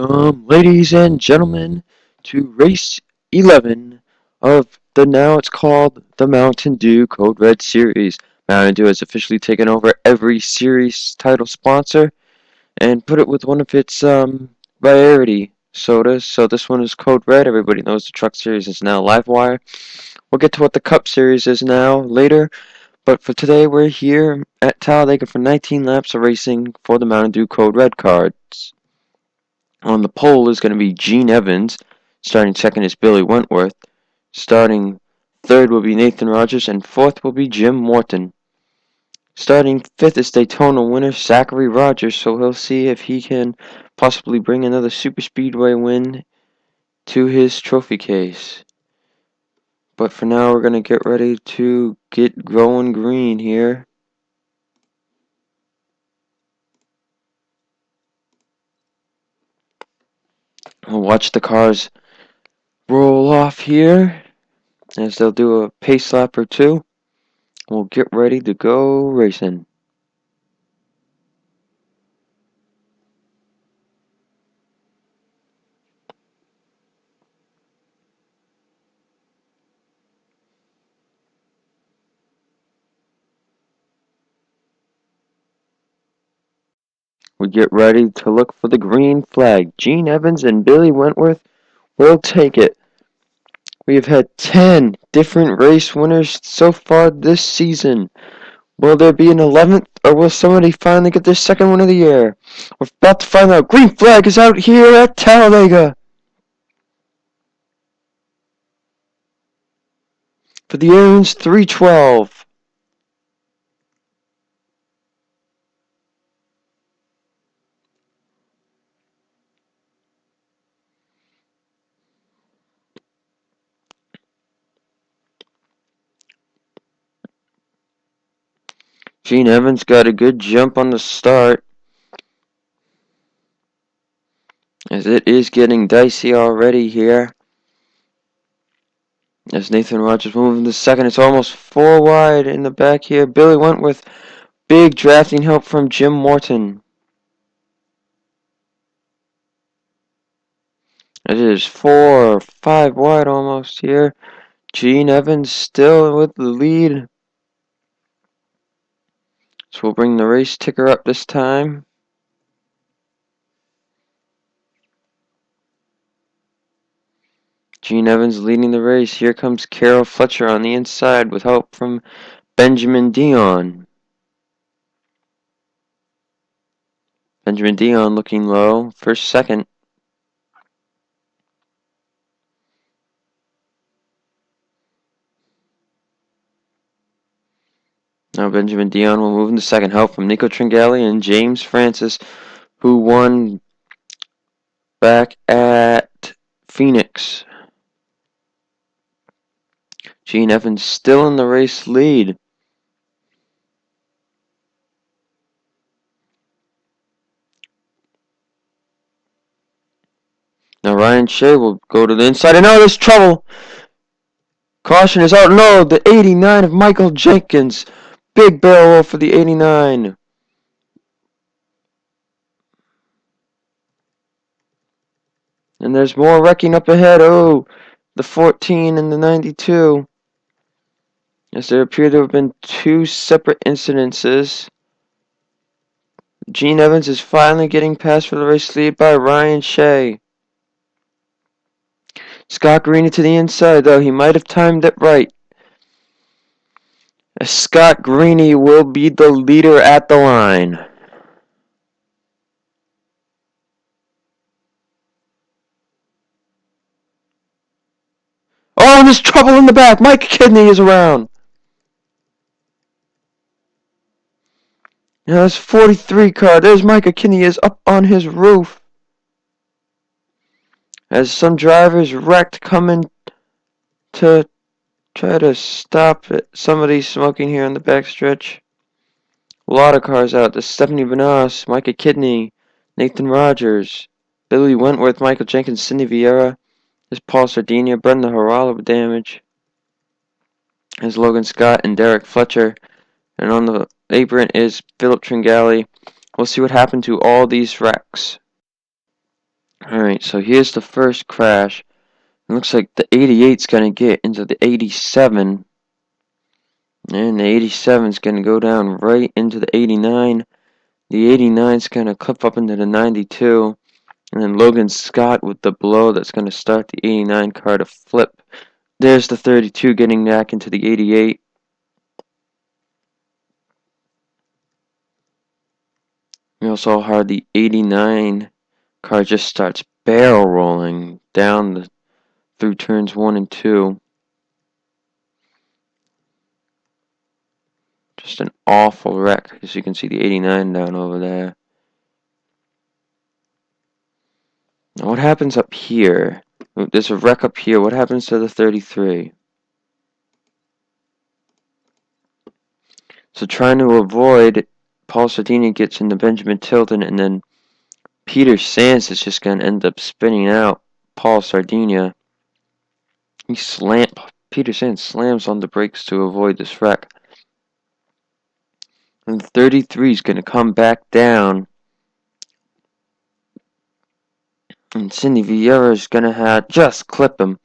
Welcome, ladies and gentlemen, to race 11 of the now it's called the Mountain Dew Code Red Series. Mountain Dew has officially taken over every series title sponsor and put it with one of its rarity sodas. So this one is Code Red. Everybody knows the Truck Series is now Livewire. We'll get to what the Cup Series is now later, but for today we're here at Talladega for 19 laps of racing for the Mountain Dew Code Red cards. On the pole is going to be Gene Evans. Starting second is Billy Wentworth. Starting third will be Nathan Rogers, and fourth will be Jim Morton. Starting fifth is Daytona winner Zachary Rogers, so he'll see if he can possibly bring another Super Speedway win to his trophy case. But for now, we're going to get ready to get going green here. We'll watch the cars roll off here as they'll do a pace lap or two. We'll get ready to go racing. We get ready to look for the green flag. Gene Evans and Billy Wentworth will take it. We have had 10 different race winners so far this season. Will there be an 11th, or will somebody finally get their second win of the year? We're about to find out. Green flag is out here at Talladega. For the Arians, 312. Gene Evans got a good jump on the start, as it is getting dicey already here. As Nathan Rogers moving to second, it's almost 4 wide in the back here. Billy Wentworth, big drafting help from Jim Morton. It is 4 or 5 wide almost here. Gene Evans still with the lead. So we'll bring the race ticker up this time. Gene Evans leading the race. Here comes Carol Fletcher on the inside with help from Benjamin Dion. Benjamin Dion looking low for second. Now Benjamin Dion will move into second. Help from Nico Tringali and James Francis, who won back at Phoenix. Gene Evans still in the race lead. Now Ryan Shea will go to the inside, and oh, there's trouble! Caution is out. No, the 89 of Michael Jenkins. Big barrel roll for the 89. And there's more wrecking up ahead. Oh, the 14 and the 92. As there appear to have been 2 separate incidences. Gene Evans is finally getting passed for the race lead by Ryan Shea. Scott Greeny to the inside, though. He might have timed it right. As Scott Greeny will be the leader at the line. Oh, and there's trouble in the back. Mike Kidney is around. Now this 43 car. There's Micah Kinney is up on his roof. As some drivers wrecked coming to try to stop it. Somebody's smoking here on the backstretch. A lot of cars out. There's Stephanie Benas, Micah Kidney, Nathan Rogers, Billy Wentworth, Michael Jenkins, Cindy Vieira. There's Paul Sardinia, Brenda Harala with damage. There's Logan Scott and Derek Fletcher. And on the apron is Philip Tringali. We'll see what happened to all these wrecks. Alright, so here's the first crash. It looks like the 88's going to get into the 87. And the 87's going to go down right into the 89. The 89's going to clip up into the 92. And then Logan Scott with the blow that's going to start the 89 car to flip. There's the 32 getting back into the 88. We also saw how the 89 car just starts barrel rolling down through turns 1 and 2. Just an awful wreck, as you can see the 89 down over there. Now what happens up here? There's a wreck up here. What happens to the 33? So trying to avoid, Paul Sardinia gets into Benjamin Tilden, and then Peter Sands is just going to end up spinning out Paul Sardinia. Peter Sands slams on the brakes to avoid this wreck. And the 33 is going to come back down. And Cindy Vieira is going to just clip him.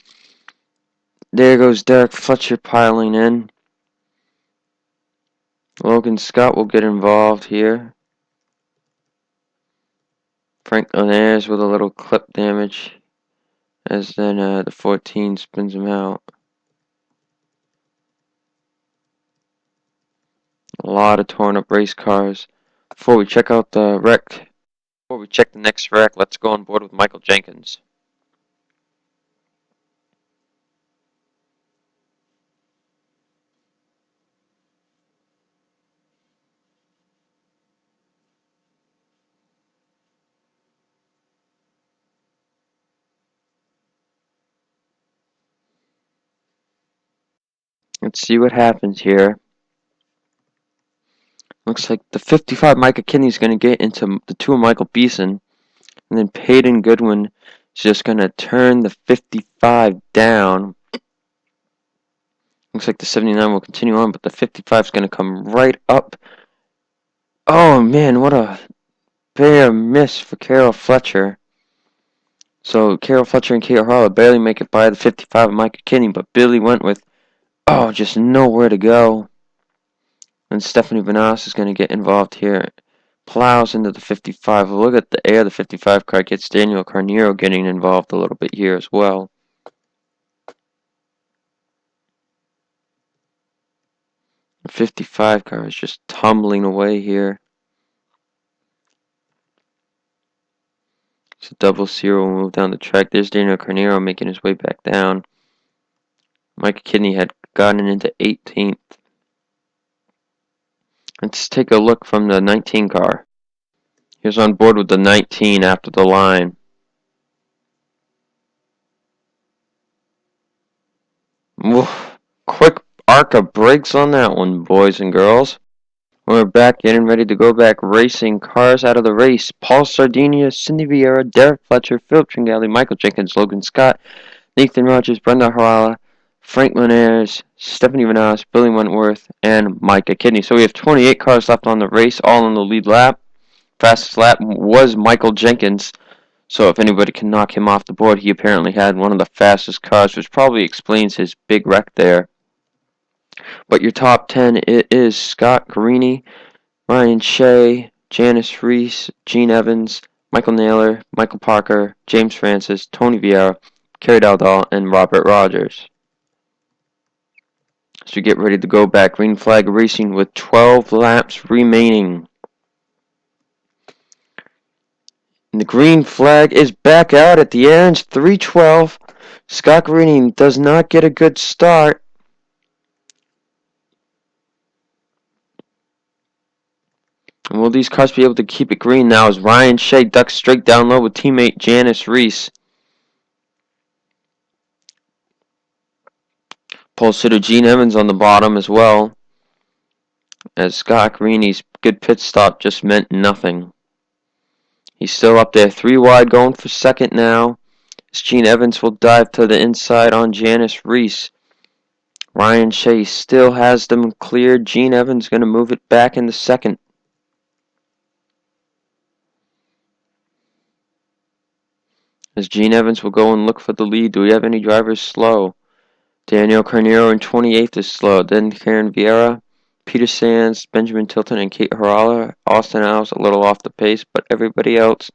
There goes Derek Fletcher piling in. Logan Scott will get involved here. Frank Linares with a little clip damage. As then the 14 spins him out. A lot of torn up race cars. Before we check out the wreck, before we check the next wreck, let's go on board with Michael Jenkins. Let's see what happens here. Looks like the 55 Micah Kinney is going to get into the 2 of Michael Beeson. And then Peyton Goodwin is just going to turn the 55 down. Looks like the 79 will continue on, but the 55 is going to come right up. Oh man, what a bare miss for Carol Fletcher. So Carol Fletcher and Kate Harlow barely make it by the 55 of Micah Kinney, but Billy Wentworth, just nowhere to go. And Stephanie Benas is going to get involved here. Plows into the 55. Look at the air the 55 car gets. Daniel Carneiro getting involved a little bit here as well. The 55 car is just tumbling away here. So double zero will move down the track. There's Daniel Carneiro making his way back down. Mike Kidney had gotten into 18th. Let's take a look from the 19 car. Here's on board with the 19 after the line. Oof. Quick arc of brakes on that one, boys and girls. We're back, getting ready to go back racing. Cars out of the race. Paul Sardinia, Cindy Vieira, Derek Fletcher, Philip Tringali, Michael Jenkins, Logan Scott, Nathan Rogers, Brenda Harala, Frank Linares, Stephanie Vanas, Billy Wentworth, and Micah Kidney. So we have 28 cars left on the race, all in the lead lap. Fastest lap was Michael Jenkins. So if anybody can knock him off the board, he apparently had one of the fastest cars, which probably explains his big wreck there. But your top 10, it is Scott Carini, Ryan Shea, Janice Reese, Gene Evans, Michael Naylor, Michael Parker, James Francis, Tony Vieira, Kerry Dowdall, and Robert Rogers. So we get ready to go back. Green flag racing with 12 laps remaining. And the green flag is back out at the end. 3:12. Scott Carini does not get a good start. And will these cars be able to keep it green now as Ryan Shea ducks straight down low with teammate Janice Reese. Pole sitter Gene Evans on the bottom as well, as Scott Carini's good pit stop just meant nothing. He's still up there, 3 wide, going for second now, as Gene Evans will dive to the inside on Janice Reese. Ryan Shea still has them cleared. Gene Evans going to move it back into second. As Gene Evans will go and look for the lead. Do we have any drivers slow? Daniel Carneiro in 28th is slow. Then Karen Vieira, Peter Sands, Benjamin Tilton, and Kate Harala. Austin Alves a little off the pace, but everybody else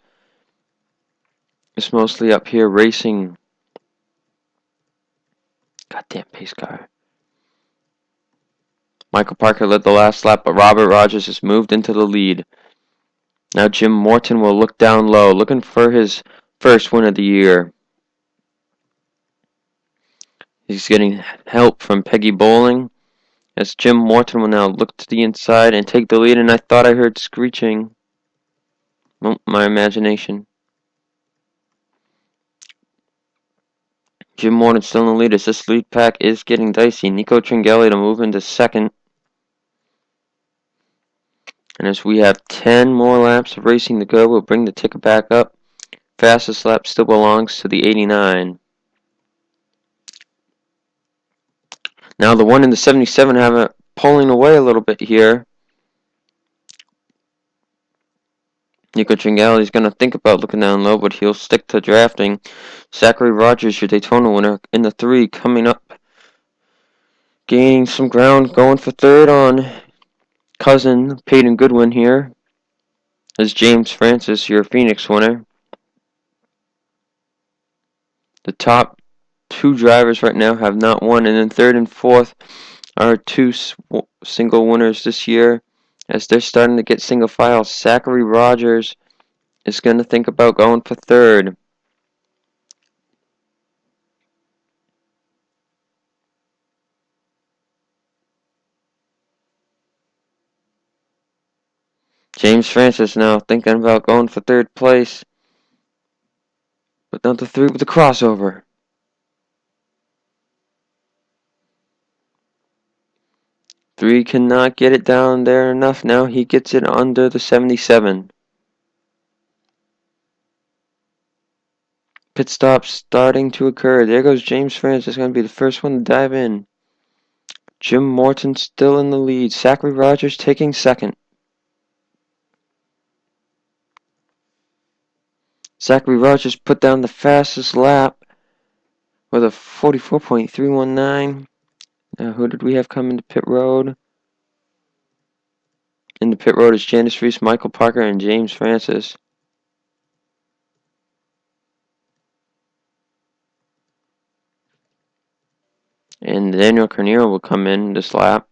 is mostly up here racing. Goddamn pace car. Michael Parker led the last lap, but Robert Rogers has moved into the lead. Now Jim Morton will look down low, looking for his first win of the year. He's getting help from Peggy Bowling, as Jim Morton will now look to the inside and take the lead, and I thought I heard screeching. Oh, my imagination. Jim Morton still in the lead as this lead pack is getting dicey. Nico Tringelli to move into second. And as we have 10 more laps of racing to go, we'll bring the ticker back up. Fastest lap still belongs to the 89. Now the one in the 77 have it pulling away a little bit here. Nico Tringelli is going to think about looking down low, but he'll stick to drafting. Zachary Rogers, your Daytona winner, in the 3, coming up. Gaining some ground, going for third on cousin Peyton Goodwin here. As James Francis, your Phoenix winner. The top 2 drivers right now have not won, and then third and fourth are 2 single winners this year. As they're starting to get single file, Zachary Rogers is going to think about going for third. James Francis now thinking about going for third place. But not the 3 with the crossover. Three cannot get it down there enough. Now he gets it under the 77. Pit stop starting to occur. There goes James Francis. Going to be the first one to dive in. Jim Morton still in the lead. Zachary Rogers taking second. Zachary Rogers put down the fastest lap with a 44.319. Now, who did we have coming to pit road? In the pit road is Janice Reese, Michael Parker, and James Francis. And Daniel Carneiro will come in this lap.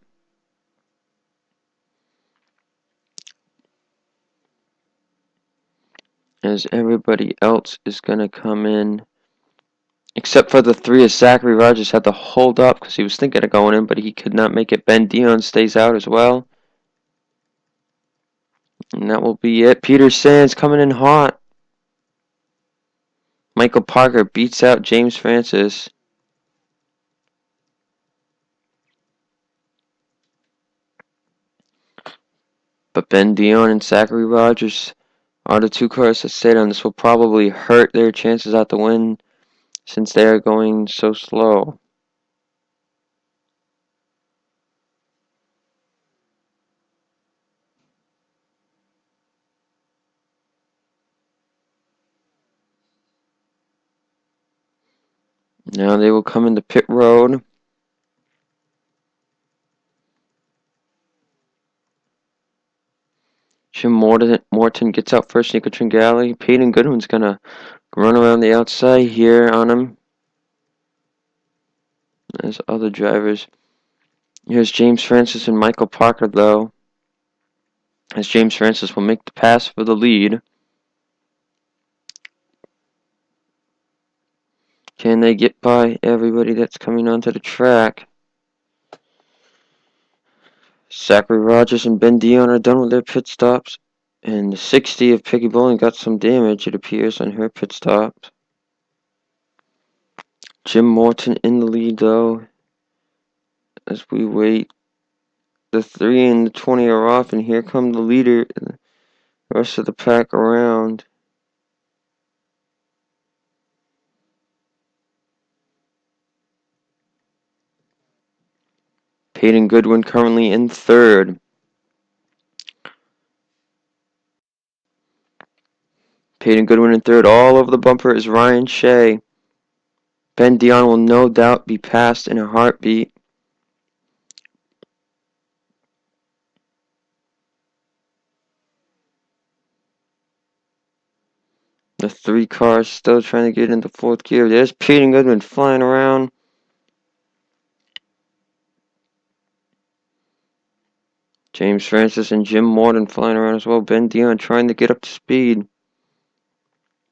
As everybody else is going to come in. Except for the 3 as Zachary Rogers had to hold up because he was thinking of going in, but he could not make it. Ben Dion stays out as well. And that will be it. Peter Sands coming in hot. Michael Parker beats out James Francis. But Ben Dion and Zachary Rogers are the 2 cars that stayed on. This will probably hurt their chances at the win since they are going so slow. Now they will come into pit road. Jim Morton gets out first. Nico Tringali. Peyton Goodwin's going to run around the outside here on him. As other drivers. Here's James Francis and Michael Parker, though. As James Francis will make the pass for the lead. Can they get by everybody that's coming onto the track? Zachary Rogers and Ben Dion are done with their pit stops. And the 60 of Peggy Bowling got some damage, it appears, on her pit stops. Jim Morton in the lead, though. As we wait. The 3 and the 20 are off, and here come the leader. The rest of the pack around. Peyton Goodwin currently in third. Peyton Goodwin in third. All over the bumper is Ryan Shea. Ben Dion will no doubt be passed in a heartbeat. The 3 cars still trying to get into 4th gear. There's Peyton Goodwin flying around. James Francis and Jim Morton flying around as well. Ben Dion trying to get up to speed.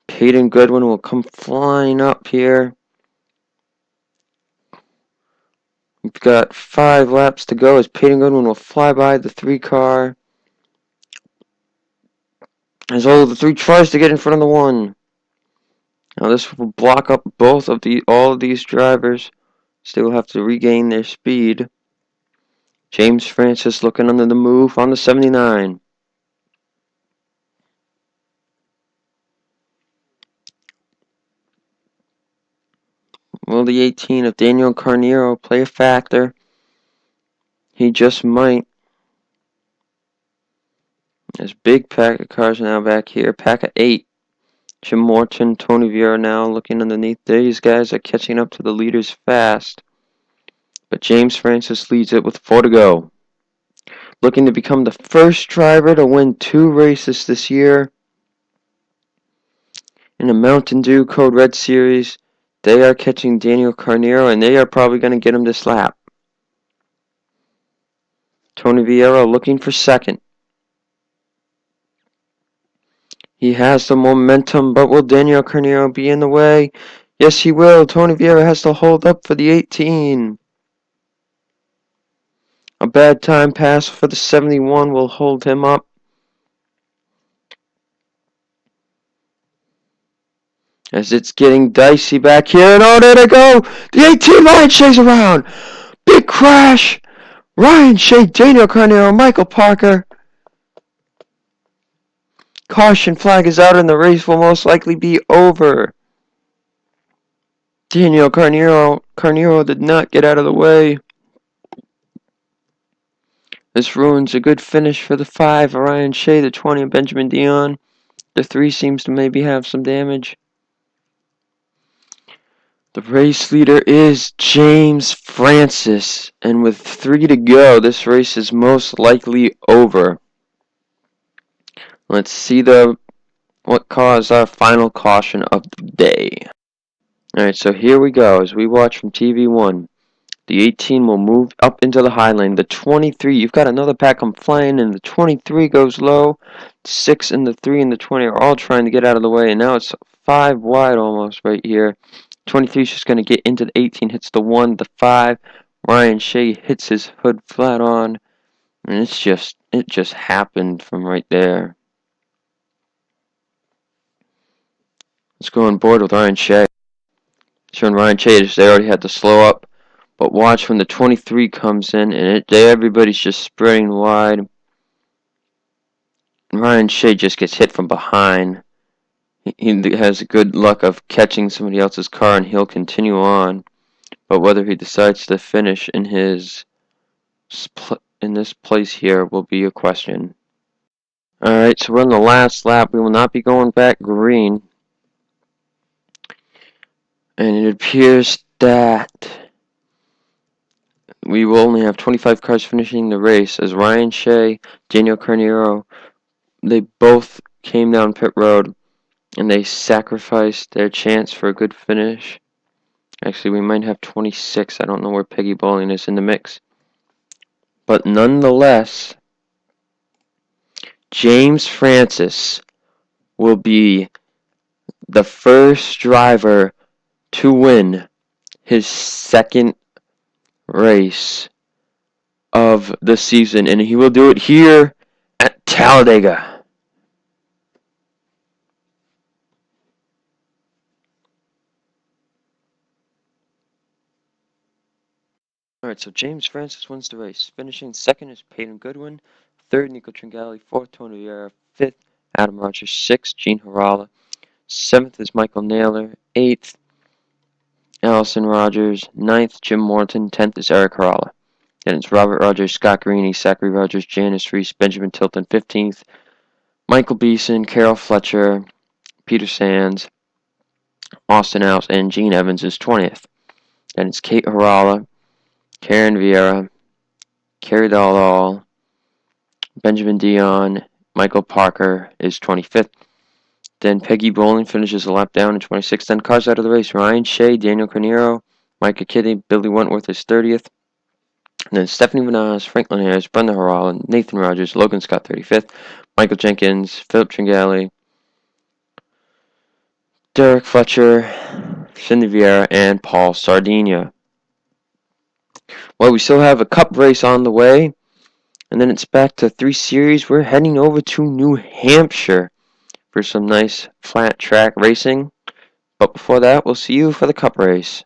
Peyton Goodwin will come flying up here. We've got 5 laps to go as Peyton Goodwin will fly by the 3 car. As all of the 3 tries to get in front of the 1. Now this will block up all of these drivers. Still have to regain their speed. James Francis looking under the move on the 79. Will the 18 of Daniel Carneiro play a factor? He just might. There's big pack of cars now back here. Pack of 8. Jim Morton, Tony Vieira now looking underneath. These guys are catching up to the leaders fast. But James Francis leads it with 4 to go. Looking to become the first driver to win 2 races this year in the Mountain Dew Code Red Series. They are catching Daniel Carneiro, and they are probably going to get him this lap. Tony Vieira looking for 2nd. He has the momentum, but will Daniel Carneiro be in the way? Yes, he will. Tony Vieira has to hold up for the 18. A bad time pass for the 71 will hold him up. As it's getting dicey back here, and oh, there they go! The 18, Ryan Shea's around! Big crash! Ryan Shea, Daniel Carneiro, Michael Parker. Caution flag is out and the race will most likely be over. Daniel Carneiro did not get out of the way. This ruins a good finish for the 5, Ryan Shea, the 20, and Benjamin Dion. The 3 seems to maybe have some damage. The race leader is James Francis, and with 3 to go, this race is most likely over. Let's see what caused our final caution of the day. Alright, so here we go as we watch from TV1. The 18 will move up into the high lane. The 23, you've got another pack come flying, and the 23 goes low. 6 and the 3 and the 20 are all trying to get out of the way, and now it's 5 wide almost right here. 23 is just going to get into the 18, hits the 1, the 5. Ryan Shea hits his hood flat on, and it just happened from right there. Let's go on board with Ryan Shea. Showing Ryan Shea, they already had to slow up. But watch when the 23 comes in, and everybody's just spreading wide. Ryan Shea just gets hit from behind. He has good luck of catching somebody else's car, and he'll continue on. But whether he decides to finish in this place here will be a question. Alright, so we're on the last lap. We will not be going back green. And it appears that we will only have 25 cars finishing the race as Ryan Shea, Daniel Carneiro, they both came down pit road and they sacrificed their chance for a good finish. Actually, we might have 26. I don't know where Peggy Bowling is in the mix. But nonetheless, James Francis will be the first driver to win his 2nd race of the season, and he will do it here at Talladega. Alright, so James Francis wins the race. Finishing 2nd is Peyton Goodwin, 3rd Nico Tringali, 4th Tony Vieira, 5th Adam Rogers, 6th Gene Harala, 7th is Michael Naylor, 8th Allison Rogers, 9th Jim Morton, 10th is Eric Harala. Then it's Robert Rogers, Scott Greeny, Zachary Rogers, Janice Reese, Benjamin Tilton, 15th, Michael Beeson, Carol Fletcher, Peter Sands, Austin Alps, and Gene Evans is 20th. Then it's Kate Harala, Karen Vieira, Carrie Dahl, Benjamin Dion, Michael Parker is 25th. Then Peggy Bowling finishes a lap down in 26th. Then cars out of the race: Ryan Shea, Daniel Carneiro, Micah Kitty, Billy Wentworth is 30th. And then Stephanie Manaz, Franklin Harris, Brenda Harrell, Nathan Rogers, Logan Scott 35th, Michael Jenkins, Philip Tringali, Derek Fletcher, Cindy Vieira, and Paul Sardinia. Well, we still have a cup race on the way, and then it's back to 3 Series. We're heading over to New Hampshire for some nice flat track racing. But before that, we'll see you for the cup race.